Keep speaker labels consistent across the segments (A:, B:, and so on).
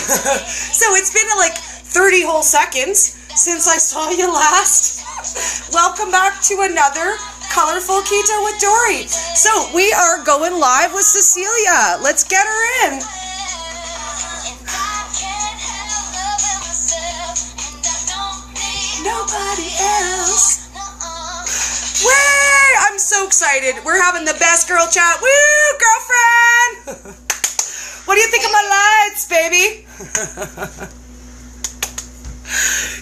A: So it's been like 30 whole seconds since I saw you last. Welcome back to another Colorful Keto with Dory. So we are going live with Cecilia. Let's get her in. Nobody else. Way! I'm so excited. We're having the best girl chat. Woo, girlfriend! What do you think of my lights, baby?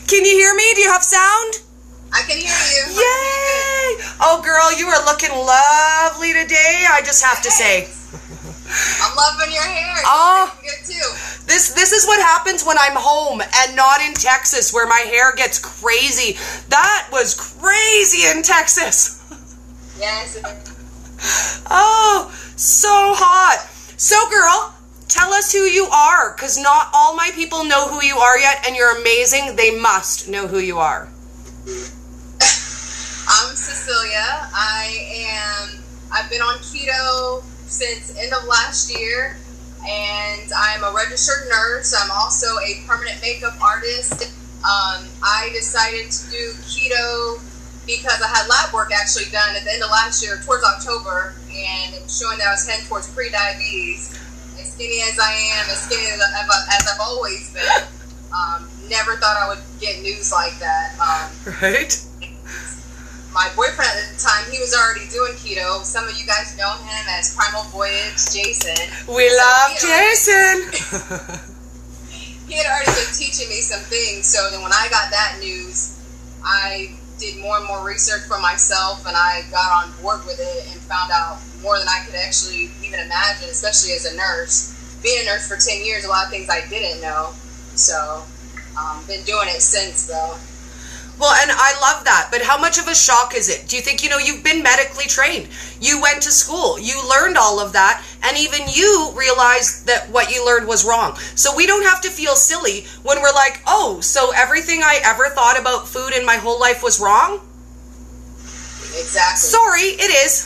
A: Can you hear me? Do you have sound?
B: I can hear you.
A: Yay! Oh, girl, you are looking lovely today, I just have to say.
B: I'm loving your hair.
A: Oh,
B: you're good too.
A: This is what happens when I'm home and not in Texas, where my hair gets crazy. That was crazy in Texas.
B: Yes.
A: Oh, so hot. So, girl, tell us who you are, because not all my people know who you are yet, and you're amazing. They must know who you are.
B: I'm Cecilia. I've been on keto since end of last year, and I'm a registered nurse. I'm also a permanent makeup artist. I decided to do keto because I had lab work actually done at the end of last year, towards October, and it was showing that I was heading towards pre-diabetes. As skinny as I am, as skinny as I've always been, never thought I would get news like that.
A: Right?
B: My boyfriend at the time, he was already doing keto. Some of you guys know him as Primal Voyage Jason.
A: We love Jason.
B: He had already been teaching me some things. So then when I got that news, I did more and more research for myself, and I got on board with it and found out more than I could actually even imagine, especially as a nurse. Being a nurse for 10 years, a lot of things I didn't know. So, been doing it since, though.
A: Well, and I love that, but how much of a shock is it? Do you think, you've been medically trained. You went to school. You learned all of that, and even you realized that what you learned was wrong. So we don't have to feel silly when we're like, oh, so everything I ever thought about food in my whole life was wrong?
B: Exactly.
A: Sorry, it is.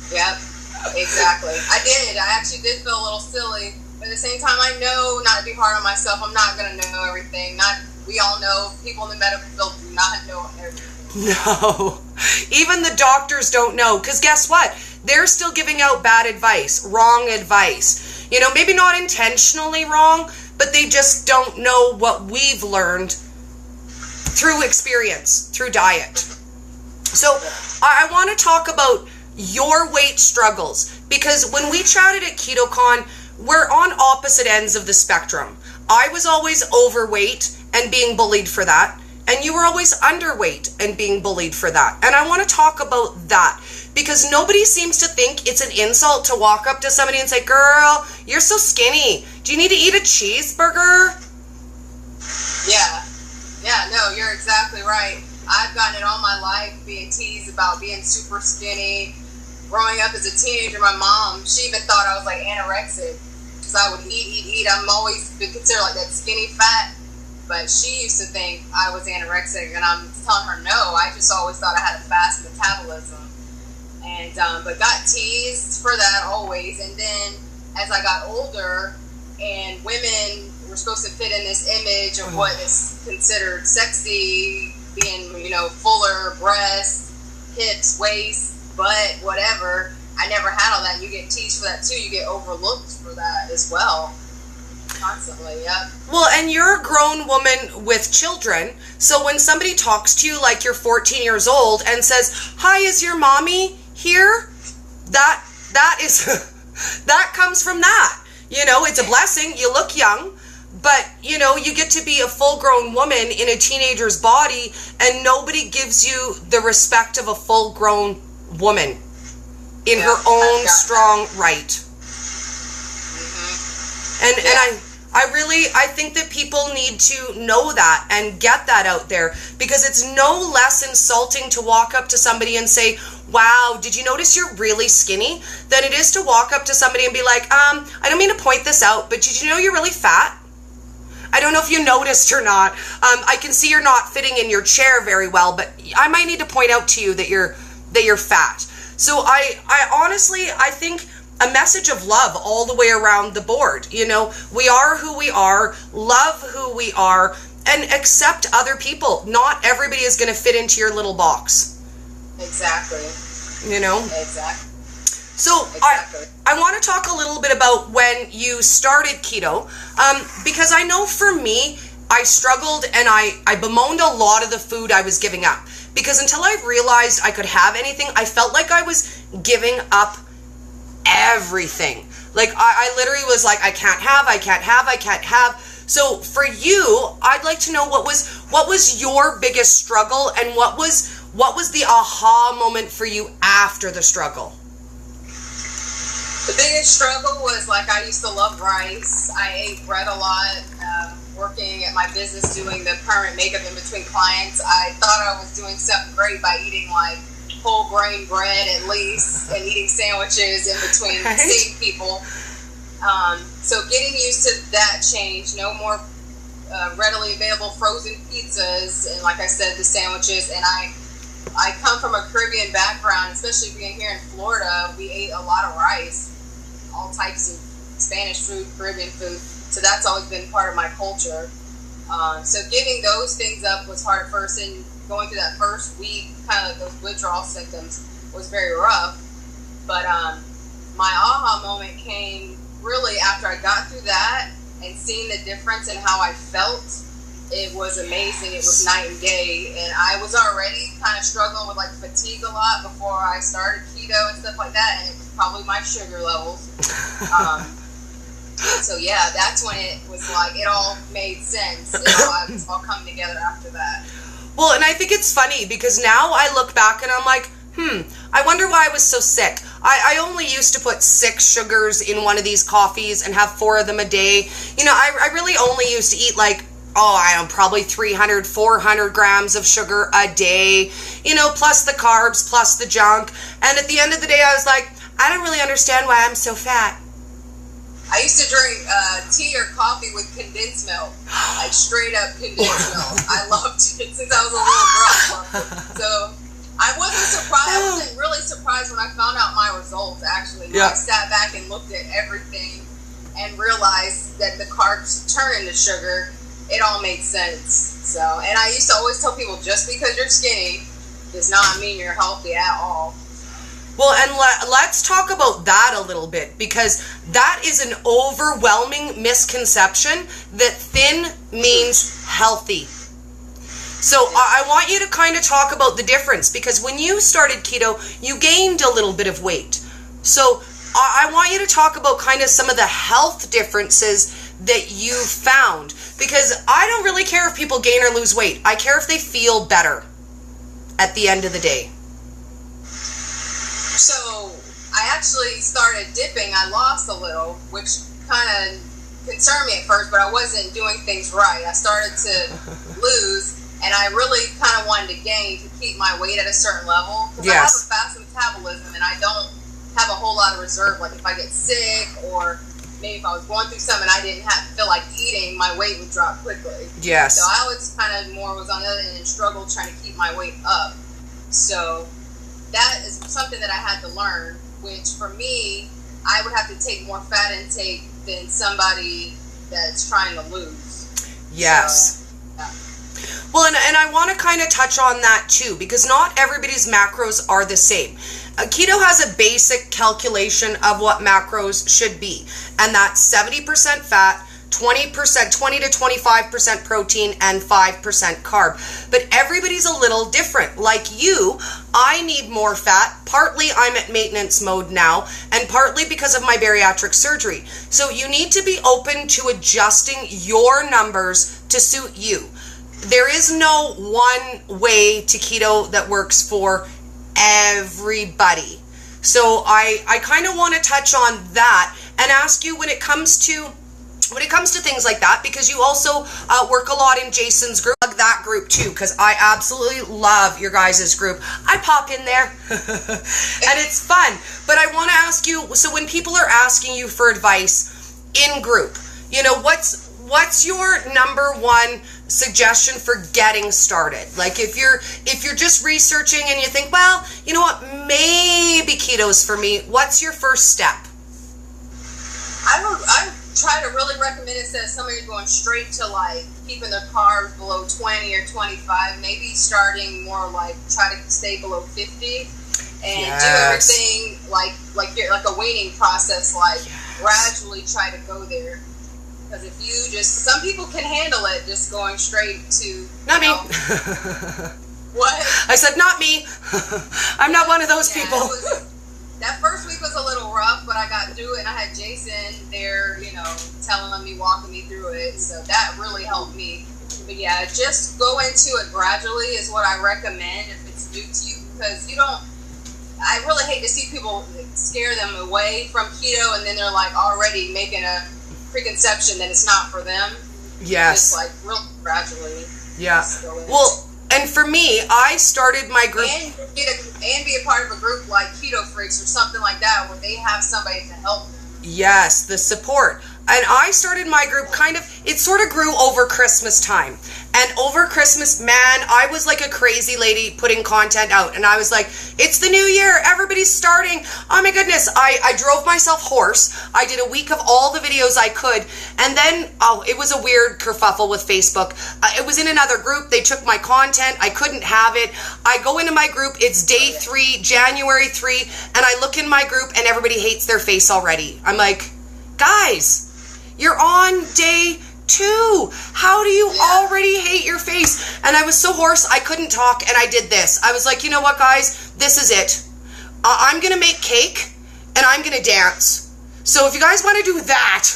B: Yep, exactly. I actually did feel a little silly, but at the same time, I know not to be hard on myself. I'm not going to know everything. We all know people in the medical field do not know everything.
A: No. Even the doctors don't know. Because guess what? They're still giving out bad advice, wrong advice. Maybe not intentionally wrong, but they just don't know what we've learned through experience, through diet. So I want to talk about your weight struggles. Because when we chatted at Keto Con, we're on opposite ends of the spectrum. I was always overweight and being bullied for that. And you were always underweight and being bullied for that. And I want to talk about that because nobody seems to think it's an insult to walk up to somebody and say, girl, you're so skinny. Do you need to eat a cheeseburger?
B: Yeah, no, you're exactly right. I've gotten it all my life being teased about being super skinny. Growing up as a teenager, my mom, she even thought I was like anorexic because I would eat. I'm always been considered like that skinny fat. But she used to think I was anorexic, and I'm telling her no. I just always thought I had a fast metabolism, and but got teased for that always. And then as I got older, and women were supposed to fit in this image of what is considered sexy, being fuller breasts, hips, waist, butt, whatever. I never had all that. And you get teased for that too. You get overlooked for that as well. Constantly, yeah.
A: Well, and you're a grown woman with children, so when somebody talks to you like you're 14 years old and says, hi, is your mommy here? That is, that comes from that. It's a blessing. You look young, but, you get to be a full-grown woman in a teenager's body, and nobody gives you the respect of a full-grown woman in her own strong right. And I think that people need to know that and get that out there, because it's no less insulting to walk up to somebody and say, wow, did you notice you're really skinny? Than it is to walk up to somebody and be like, I don't mean to point this out, but did you know you're really fat? I don't know if you noticed or not. I can see you're not fitting in your chair very well, but I might need to point out to you that you're fat. So I honestly, I think a message of love all the way around the board. You know, we are who we are, love who we are, and accept other people. Not everybody is going to fit into your little box.
B: Exactly.
A: You know?
B: Exactly.
A: So
B: Exactly.
A: I want to talk a little bit about when you started keto, because I know for me, I struggled and I bemoaned a lot of the food I was giving up. Because until I realized I could have anything, I felt like I was giving up everything. Like I literally was like, I can't have. So for you, I'd like to know what was your biggest struggle, and what was the aha moment for you after the struggle?
B: The biggest struggle was, like, I used to love rice. I ate bread a lot. Working at my business, doing the permanent makeup in between clients, I thought I was doing something great by eating, like, whole grain bread at least, and eating sandwiches in between seeing people. So getting used to that change, no more readily available frozen pizzas, and like I said, the sandwiches. And I come from a Caribbean background, especially being here in Florida. We ate a lot of rice, all types of Spanish food, Caribbean food. So that's always been part of my culture. So giving those things up was hard at first, and going through that first week, kind of like those withdrawal symptoms, was very rough. But my aha moment came really after I got through that and seeing the difference in how I felt. It was amazing. It was night and day. And I was already kind of struggling with, like, fatigue a lot before I started keto and stuff like that. And it was probably my sugar levels. So yeah, that's when it was like, it all made sense. It was all coming together after that.
A: Well, and I think it's funny because now I look back and I'm like, I wonder why I was so sick. I only used to put 6 sugars in one of these coffees and have 4 of them a day. You know, I really only used to eat, like, probably 300, 400 grams of sugar a day, you know, plus the carbs, plus the junk. And at the end of the day, I was like, I don't really understand why I'm so fat.
B: I used to drink tea or coffee with condensed milk, like straight up condensed milk. I loved it since I was a little girl. So I wasn't surprised. I wasn't really surprised when I found out my results, actually. When I sat back and looked at everything and realized that the carbs turn into sugar, it all made sense. So, and I used to always tell people, just because you're skinny does not mean you're healthy at all.
A: Well, and let's talk about that a little bit, because that is an overwhelming misconception that thin means healthy. So I want you to kind of talk about the difference, because when you started keto, you gained a little bit of weight. So I want you to talk about kind of some of the health differences that you found, because I don't really care if people gain or lose weight. I care if they feel better at the end of the day.
B: So I actually started dipping. I lost a little, which kind of concerned me at first, but I wasn't doing things right. I started to lose, and I really kind of wanted to gain to keep my weight at a certain level. Because I have a fast metabolism, and I don't have a whole lot of reserve. Like if I get sick, or maybe if I was going through something I didn't feel like eating, my weight would drop quickly.
A: Yes.
B: So I always kind of more was on the other end and struggled trying to keep my weight up. So that is something that I had to learn, which for me, I would have to take more fat intake than somebody that's trying to lose.
A: Yes.
B: So, yeah.
A: Well, and I want to kind of touch on that too, because not everybody's macros are the same. Keto has a basic calculation of what macros should be, and that's 70% fat, 20% to 25% protein, and 5% carb. But everybody's a little different. Like you, I need more fat. Partly I'm at maintenance mode now, and partly because of my bariatric surgery. So you need to be open to adjusting your numbers to suit you. There is no one way to keto that works for everybody. So I kind of want to touch on that and ask you when it comes to things like that, because you also work a lot in Jason's group, that group too, because I absolutely love your guys' group. I pop in there and it's fun. But I want to ask you, so when people are asking you for advice in group, you know, what's your number one suggestion for getting started? Like if you're just researching and you think, well, you know what, maybe keto's for me, what's your first step?
B: I try to really recommend it that somebody's going straight to like keeping their carbs below 20 or 25, maybe starting more like try to stay below 50 and do everything like a weaning process, like gradually try to go there. Because if you just, some people can handle it just going straight to,
A: not me.
B: What?
A: I said, not me. I'm not one of those people.
B: That first week was a little rough, but I got through it, and I had Jason there, telling me, walking me through it. So that really helped me. But yeah, just go into it gradually is what I recommend if it's new to you, because I really hate to see people scare them away from keto, and then they're like already making a preconception that it's not for them.
A: Yes.
B: Just like real gradually.
A: Yeah. Well, and for me, I started my group.
B: And be a part of a group like Keto Freaks or something like that where they have somebody to help them.
A: Yes, the support. And I started my group it sort of grew over Christmas time. And over Christmas, man, I was like a crazy lady putting content out. And I was like, it's the new year. Everybody's starting. Oh my goodness. I drove myself hoarse. I did a week of all the videos I could. And then, it was a weird kerfuffle with Facebook. It was in another group. They took my content. I couldn't have it. I go into my group. It's day 3, January 3. And I look in my group and everybody hates their face already. I'm like, guys, you're on day 2. How do you already hate your face? And I was so hoarse, I couldn't talk, and I did this. I was like, you know what, guys? This is it. I'm going to make cake, and I'm going to dance. So if you guys want to do that,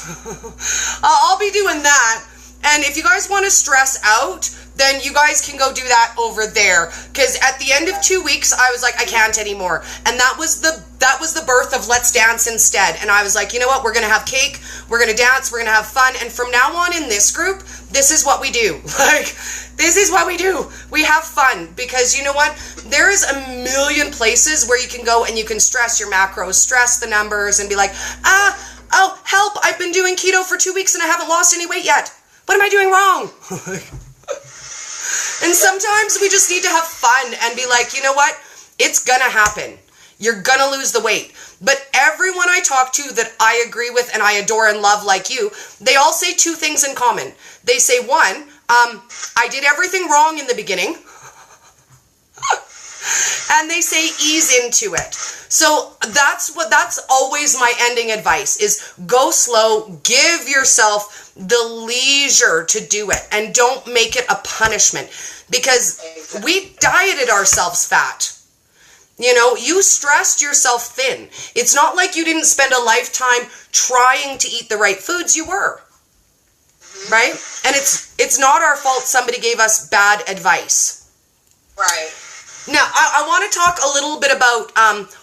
A: I'll be doing that. And if you guys want to stress out, then you guys can go do that over there. Because at the end of 2 weeks, I was like, I can't anymore. And that was the birth of Let's Dance instead. And I was like, you know what? We're going to have cake. We're going to dance. We're going to have fun. And from now on in this group, this is what we do. This is what we do. We have fun. Because you know what? There is a million places where you can go and you can stress your macros, stress the numbers, and be like, oh, help. I've been doing keto for 2 weeks and I haven't lost any weight yet. What am I doing wrong? And sometimes we just need to have fun and be like, you know what? It's gonna happen. You're gonna lose the weight. But everyone I talk to that I agree with and I adore and love like you, they all say 2 things in common. They say, 1, I did everything wrong in the beginning. And they say ease into it. So that's always my ending advice is go slow, give yourself the leisure to do it, and don't make it a punishment, because we dieted ourselves fat. You stressed yourself thin. It's not like you didn't spend a lifetime trying to eat the right foods. You were. Right? And it's not our fault somebody gave us bad advice.
B: Right.
A: Now, I want to talk a little bit about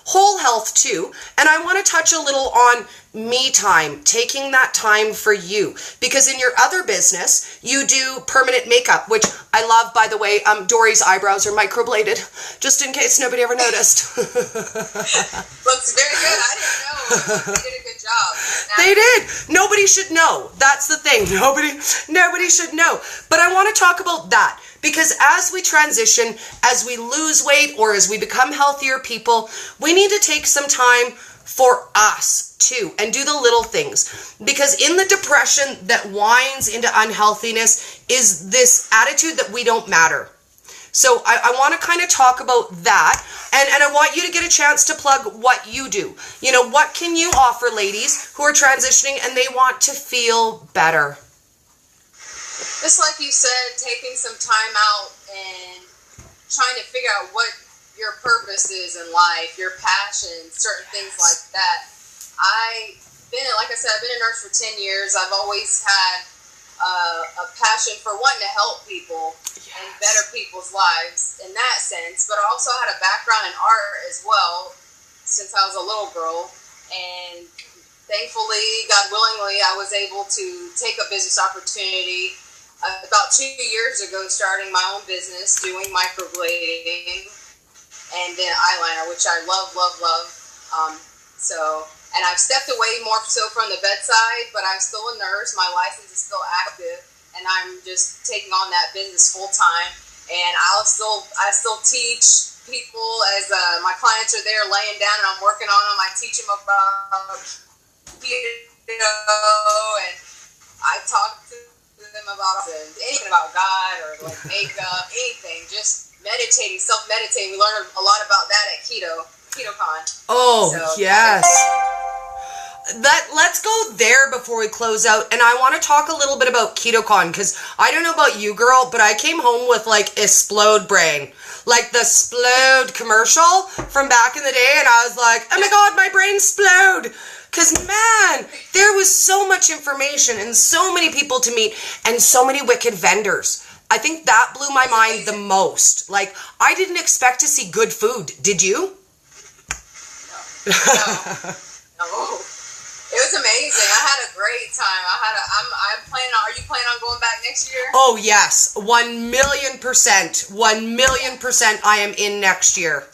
A: whole health too, and I want to touch a little on me time, taking that time for you, because in your other business, you do permanent makeup, which I love, by the way. Dory's eyebrows are microbladed, just in case nobody ever noticed.
B: Looks very good. I didn't know. They did a good job.
A: They did. Nobody should know. That's the thing. Nobody should know. But I want to talk about that. Because as we transition, as we lose weight, or as we become healthier people, we need to take some time for us too, and do the little things. Because in the depression that winds into unhealthiness is this attitude that we don't matter. So I want to kind of talk about that, and I want you to get a chance to plug what you do. What can you offer ladies who are transitioning and they want to feel better?
B: Just like you said, taking some time out and trying to figure out what your purpose is in life, your passion, certain things like that. Like I said, I've been a nurse for 10 years. I've always had a passion for wanting to help people and better people's lives in that sense. But I also had a background in art as well since I was a little girl. And thankfully, God willingly, I was able to take a business opportunity about 2 years ago, starting my own business, doing microblading and then eyeliner, which I love. And I've stepped away more so from the bedside, but I'm still a nurse. My license is still active, and I'm just taking on that business full time. And I still teach people as my clients are there laying down, and I'm working on them. I teach them about and I talk to them about anything about God or like makeup, anything, just meditating, self-meditating. We learn a lot about that at Keto Con.
A: Oh, so, yes. Let's go there before we close out, and I want to talk a little bit about Keto Con, because I don't know about you, girl, but I came home with like Explode brain, like the Splode commercial from back in the day, and I was like, oh my god, my brain splode, because man, there was so much information and so many people to meet and so many wicked vendors. I think that blew my mind the most. Like, I didn't expect to see good food. Did you?
B: No. It was amazing. I had a great time. I'm planning on, are you planning on going back next year?
A: Oh, yes. 1,000,000%. 1,000,000% I am in next year.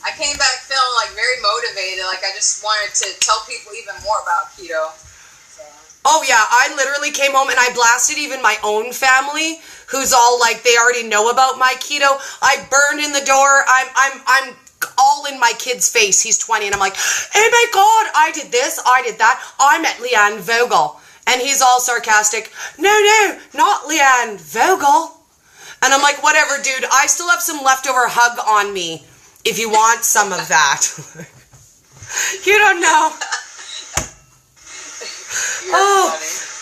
B: I came back feeling like very motivated. Like I just wanted to tell people even more about keto. So.
A: Oh, yeah. I literally came home and I blasted even my own family, who's all like, they already know about my keto. I burned in the door. I'm all in my kid's face. He's 20 and I'm like, oh my god, I did this, I did that, I met Leanne Vogel. And he's all sarcastic, no, not Leanne Vogel. And I'm like, whatever, dude, I still have some leftover hug on me if you want some of that. You don't know.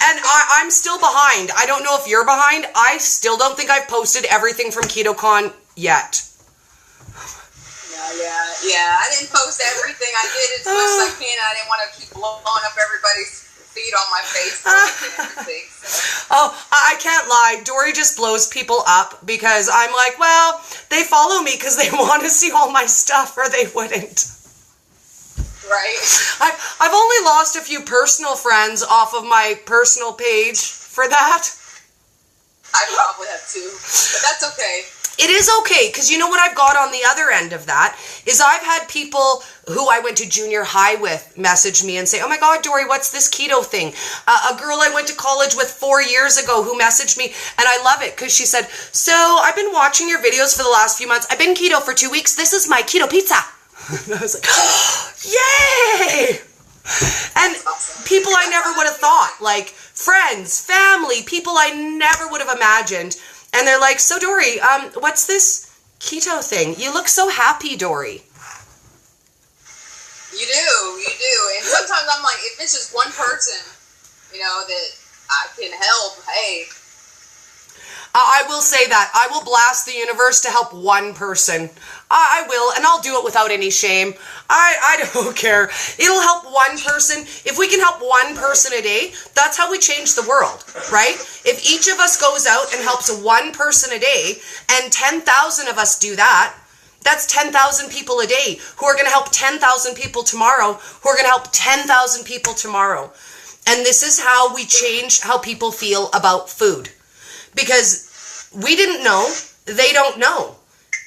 A: And I'm still behind. I don't know if you're behind. I still don't think I've posted everything from Keto Con yet.
B: Yeah. I didn't post everything. I did as much as I can. I didn't want to keep blowing up everybody's feed on my Facebook and everything. So.
A: Oh, I can't lie. Dory just blows people up because I'm like, well, they follow me because they want to see all my stuff or they wouldn't.
B: Right.
A: I've only lost a few personal friends off of my personal page for that.
B: I probably have too, but that's okay.
A: It is okay, because you know what I've got on the other end of that is I've had people who I went to junior high with message me and say, oh my god, Dory, what's this keto thing? A girl I went to college with 4 years ago who messaged me, and I love it, because she said, so I've been watching your videos for the last few months. I've been keto for 2 weeks. This is my keto pizza. And I was like, oh, yay! And people I never would have thought, like friends, family, people I never would have imagined. And they're like, so Dory, what's this keto thing? You look so happy, Dory.
B: You do. And sometimes I'm like, if it's just one person, that I can help, hey.
A: I will say that. I will blast the universe to help one person. I will, and I'll do it without any shame. I don't care. It'll help one person. If we can help one person a day, that's how we change the world, right? If each of us goes out and helps one person a day, and 10,000 of us do that, that's 10,000 people a day who are going to help 10,000 people tomorrow, who are going to help 10,000 people tomorrow. And this is how we change how people feel about food. Because we didn't know, they don't know.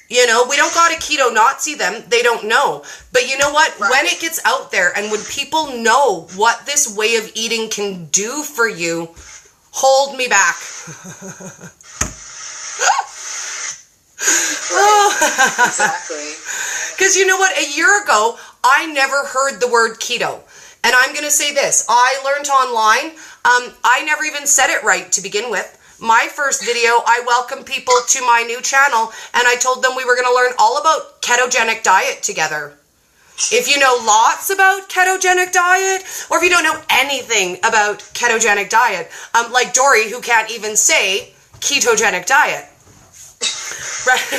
A: We don't got a keto Nazi them, they don't know. But you know what? Right. When it gets out there and when people know what this way of eating can do for you, hold me back.
B: Right. Exactly.
A: Because you know what? A year ago, I never heard the word keto. And I'm going to say this. I learned online. I never even said it right to begin with. My first video, I welcomed people to my new channel, and I told them we were going to learn all about ketogenic diet together. If you know lots about ketogenic diet, or if you don't know anything about ketogenic diet, like Dory, who can't even say ketogenic diet. Right?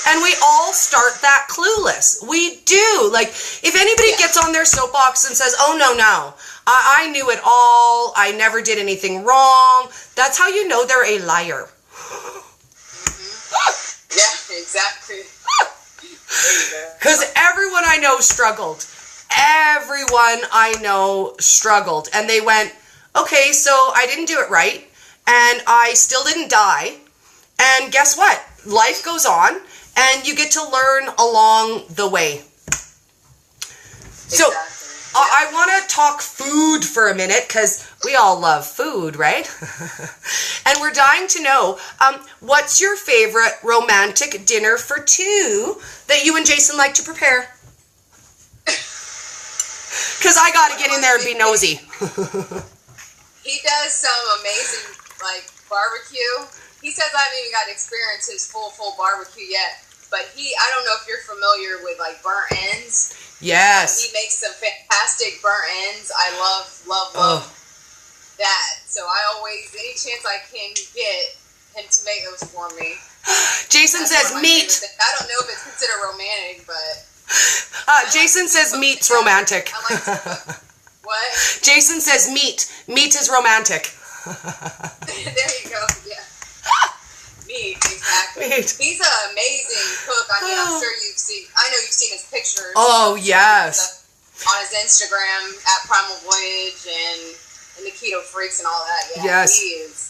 A: And we all start that clueless. We do. Like, if anybody gets on their soapbox and says, oh, no, I knew it all, I never did anything wrong, that's how you know they're a liar.
B: Mm-hmm. Yeah, exactly.
A: Because everyone I know struggled. Everyone I know struggled. And they went, okay, so I didn't do it right, and I still didn't die. And guess what? Life goes on, and you get to learn along the way. So,
B: exactly.
A: I want to talk food for a minute, because we all love food, right? And we're dying to know, what's your favorite romantic dinner for two that you and Jason like to prepare? Because I got to get in there and be nosy.
B: He does some amazing, like, barbecue. He says I haven't even got to experience his full barbecue yet. But I don't know if you're familiar with, like, burnt ends.
A: Yes.
B: He makes some fantastic burnt ends. I love that. So I always, any chance I can get him to make those for me.
A: Jason says meat.
B: I don't know if it's considered romantic, but...
A: Jason says meat's romantic.
B: I like to cook. What?
A: Jason says meat. Meat is romantic.
B: There you go, yeah. Meat, exactly.
A: Meat.
B: He's an amazing cook. I mean, I'm sure I know you've seen his pictures.
A: Oh, yes.
B: On his Instagram, at Primal Voyage, and the Keto Freaks and all that. Yeah,
A: yes.
B: He is.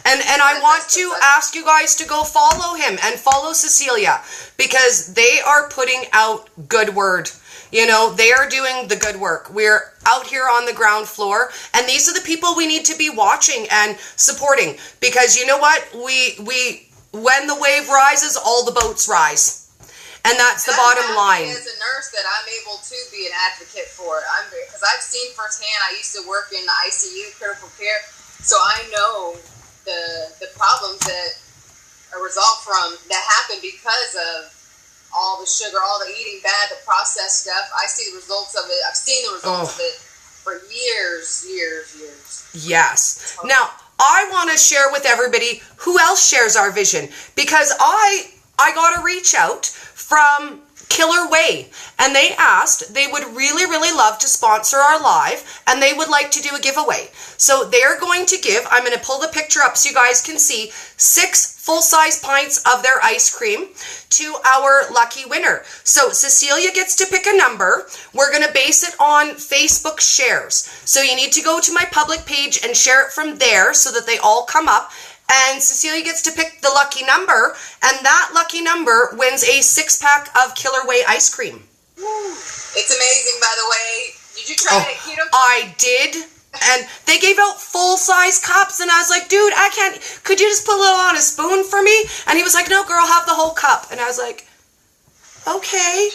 A: And I want to ask you guys to go follow him and follow Cecilia, because they are putting out good word. You know, they are doing the good work. We're out here on the ground floor, and these are the people we need to be watching and supporting, because you know what? When the wave rises, all the boats rise. And that's the bottom line.
B: As a nurse that I'm able to be an advocate for it. Because I've seen firsthand, I used to work in the ICU, critical care, so I know the problems that are resolved that happen because of all the sugar, all the eating bad, the processed stuff. I see the results of it. I've seen the results of it for years.
A: Yes. Now, I want to share with everybody who else shares our vision, because I got a reach out from Killer Way, and they asked, they would really, really love to sponsor our live, and they would like to do a giveaway. So they're going to give, I'm going to pull the picture up so you guys can see, 6 full-size pints of their ice cream to our lucky winner. So Cecilia gets to pick a number. We're going to base it on Facebook shares. So you need to go to my public page and share it from there so that they all come up. And Cecilia gets to pick the lucky number, and that lucky number wins a 6-pack of Killer Way ice cream.
B: It's amazing, by the way. Did you try it at Keto Con?
A: I did. And they gave out full-size cups, and I was like, dude, I can't, could you just put a little on a spoon for me? And he was like, no, girl, have the whole cup. And I was like, okay.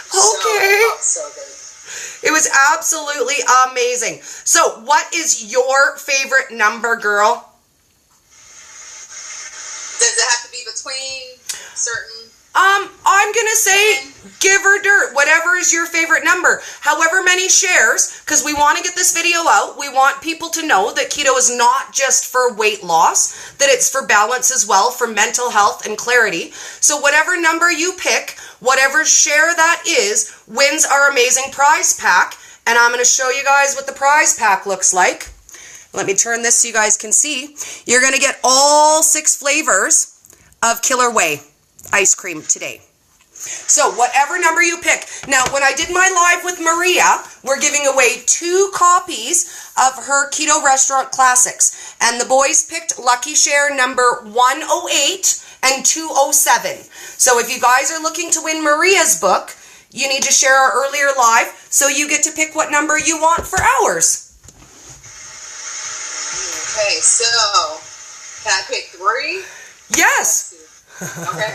A: Okay.
B: So good.
A: It was absolutely amazing. So, what is your favorite number, girl?
B: Does it have to be between certain...
A: I'm going to say give her dirt, whatever is your favorite number. However many shares, because we want to get this video out. We want people to know that keto is not just for weight loss, that it's for balance as well, for mental health and clarity. So whatever number you pick, whatever share that is, wins our amazing prize pack. And I'm going to show you guys what the prize pack looks like. Let me turn this so you guys can see. You're going to get all 6 flavors of Killer Way ice cream today. So whatever number you pick. Now, when I did my live with Maria, we're giving away 2 copies of her Keto Restaurant Classics. And the boys picked Lucky Share number 108 and 207. So if you guys are looking to win Maria's book, you need to share our earlier live, so you get to pick what number you want for ours.
B: Okay, so can I pick 3?
A: Yes.
B: Okay,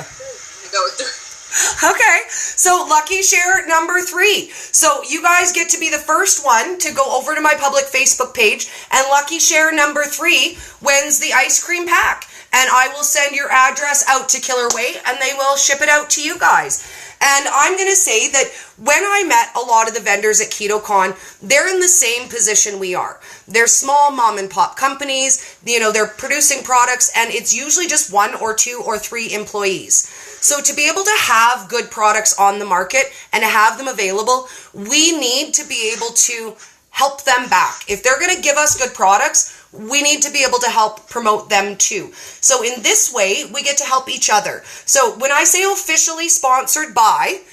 B: go with 3.
A: Okay, so lucky share number 3. So you guys get to be the first one to go over to my public Facebook page, and lucky share number 3 wins the ice cream pack. And I will send your address out to Killer Way, and they will ship it out to you guys. And I'm going to say that when I met a lot of the vendors at Keto Con, they're in the same position we are. They're small mom and pop companies, you know, they're producing products, and it's usually just 1 or 2 or 3 employees. So to be able to have good products on the market and to have them available, we need to be able to help them back. If they're going to give us good products, we need to be able to help promote them too. So in this way, we get to help each other. So when I say officially sponsored by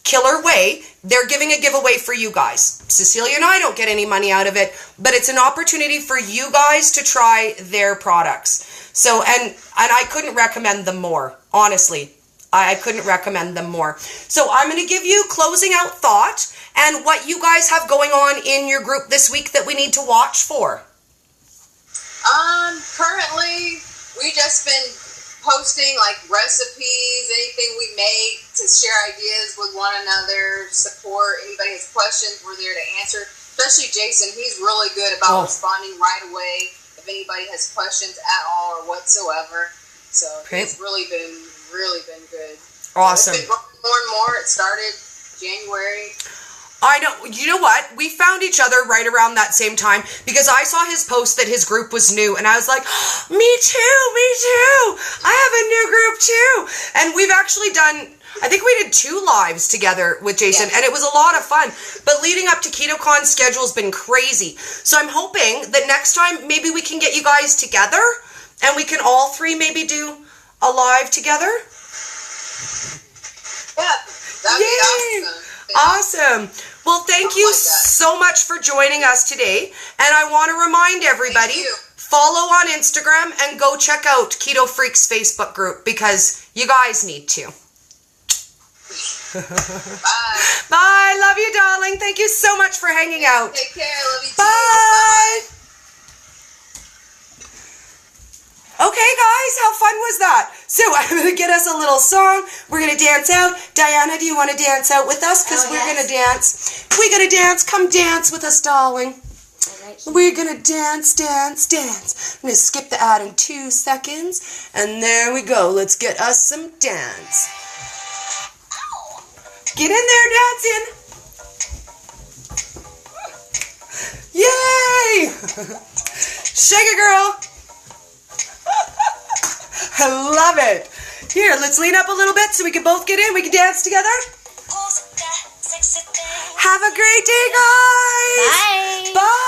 A: Killer Way, they're giving a giveaway for you guys. Cecilia and I don't get any money out of it, but it's an opportunity for you guys to try their products. So, and I couldn't recommend them more, honestly. I couldn't recommend them more. So I'm going to give you closing out thought and what you guys have going on in your group this week that we need to watch for.
B: Currently, we just been posting like recipes, anything we make, to share ideas with one another, support. Anybody has questions, we're there to answer. Especially Jason, he's really good about responding right away if anybody has questions at all or whatsoever. So it's really been good.
A: Awesome.
B: It's been growing more and more. It started January.
A: I know. You know what? We found each other right around that same time because I saw his post that his group was new, and I was like, me too. I have a new group too. And we've actually done, I think we did 2 lives together with Jason, and it was a lot of fun. But leading up to Keto Con, schedule's been crazy. So I'm hoping that next time maybe we can get you guys together, and we can all 3 maybe do a live together.
B: Yeah, that'd be awesome.
A: Awesome. Well, thank you so much for joining us today. And I want to remind everybody, follow on Instagram and go check out Keto Freaks Facebook group because you guys need to.
B: Bye.
A: Bye. Love you, darling. Thank you so much for hanging out.
B: Take care. Love you too.
A: Bye. Okay, guys, how fun was that? So I'm going to get us a little song. We're going to dance out. Diana, do you want to dance out with us? Because we're going to dance. We're going to dance. Come dance with us, darling. We're going to dance. I'm going to skip the ad in 2 seconds. And there we go. Let's get us some dance. Get in there, dancing. Yay! Shake it, girl. I love it. Here, let's lean up a little bit so we can both get in. We can dance together. Have a great day, guys.
C: Bye.
A: Bye.